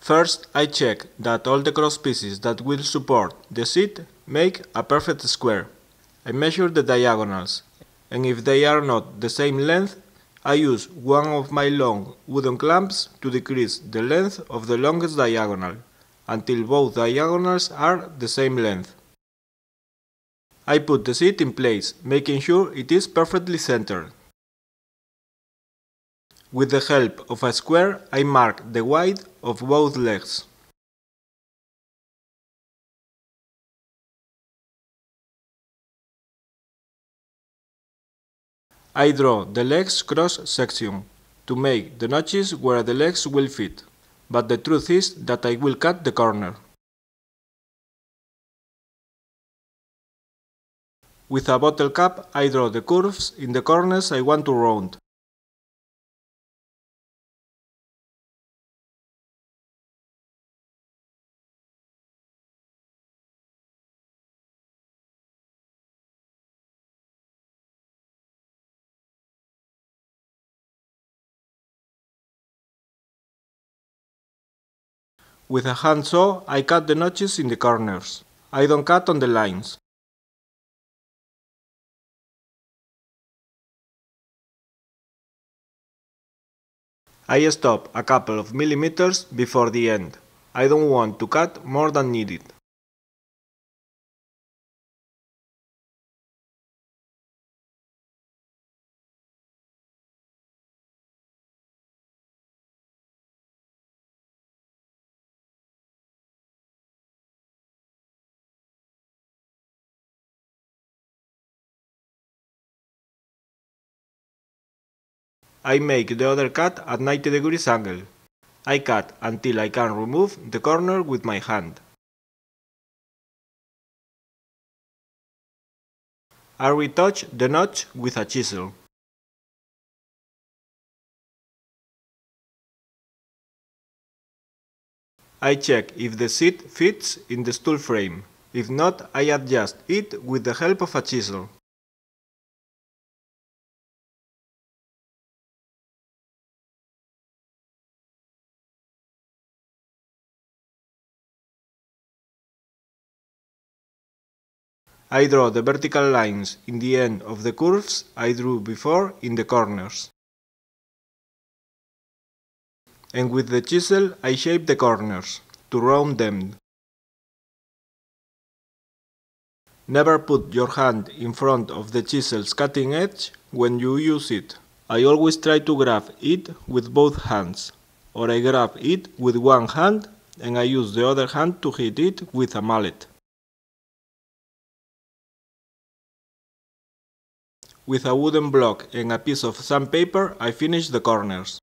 First, I check that all the cross pieces that will support the seat make a perfect square. I measure the diagonals, and if they are not the same length, I use one of my long wooden clamps to decrease the length of the longest diagonal, until both diagonals are the same length. I put the seat in place, making sure it is perfectly centered. With the help of a square, I mark the width of both legs. I draw the legs cross section to make the notches where the legs will fit, but the truth is that I will cut the corner. With a bottle cap, I draw the curves in the corners I want to round. With a hand saw, I cut the notches in the corners. I don't cut on the lines. I stop a couple of millimeters before the end. I don't want to cut more than needed. I make the other cut at 90 degrees angle. I cut until I can remove the corner with my hand. I retouch the notch with a chisel. I check if the seat fits in the stool frame. If not, I adjust it with the help of a chisel. I draw the vertical lines in the end of the curves I drew before in the corners. And with the chisel I shape the corners, to round them. Never put your hand in front of the chisel's cutting edge when you use it. I always try to grab it with both hands, or I grab it with one hand and I use the other hand to hit it with a mallet. With a wooden block and a piece of sandpaper, I finish the corners.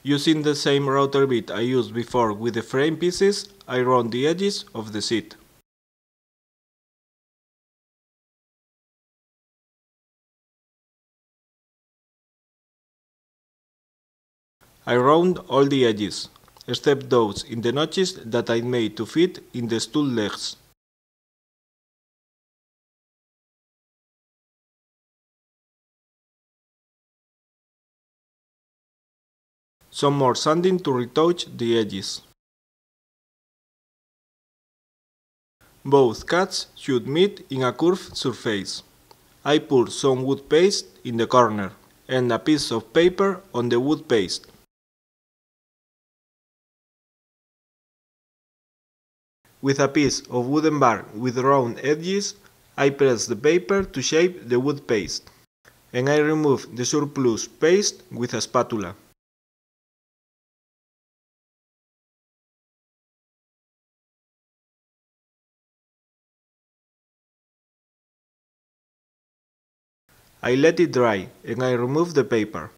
Using the same router bit I used before with the frame pieces, I round the edges of the seat. I round all the edges, except those in the notches that I made to fit in the stool legs. Some more sanding to retouch the edges. Both cuts should meet in a curved surface. I pour some wood paste in the corner and a piece of paper on the wood paste. With a piece of wooden bar with round edges, I press the paper to shape the wood paste, and I remove the surplus paste with a spatula. I let it dry and I remove the paper.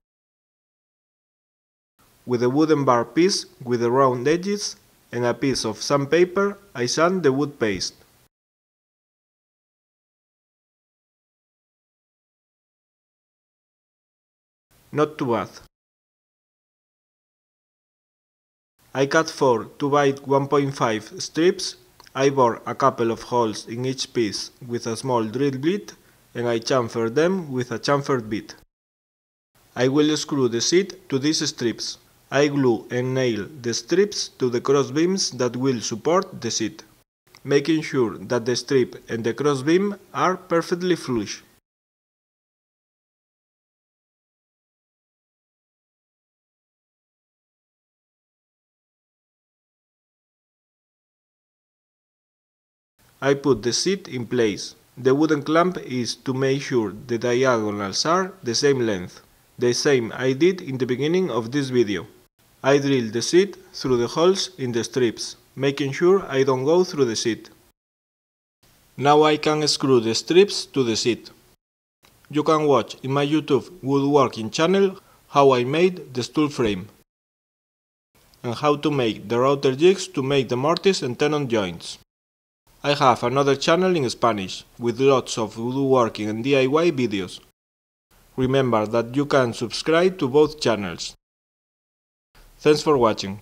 With a wooden bar piece with the round edges and a piece of sandpaper, I sand the wood paste. Not too bad. I cut 4 2x1.5 strips. I bore a couple of holes in each piece with a small drill bit and I chamfer them with a chamfered bit. I will screw the seat to these strips. I glue and nail the strips to the cross beams that will support the seat, making sure that the strip and the cross beam are perfectly flush. I put the seat in place. The wooden clamp is to make sure the diagonals are the same length, the same I did in the beginning of this video. I drill the seat through the holes in the strips, making sure I don't go through the seat. Now I can screw the strips to the seat. You can watch in my YouTube woodworking channel how I made the stool frame and how to make the router jigs to make the mortise and tenon joints. I have another channel in Spanish with lots of woodworking and DIY videos. Remember that you can subscribe to both channels. Thanks for watching.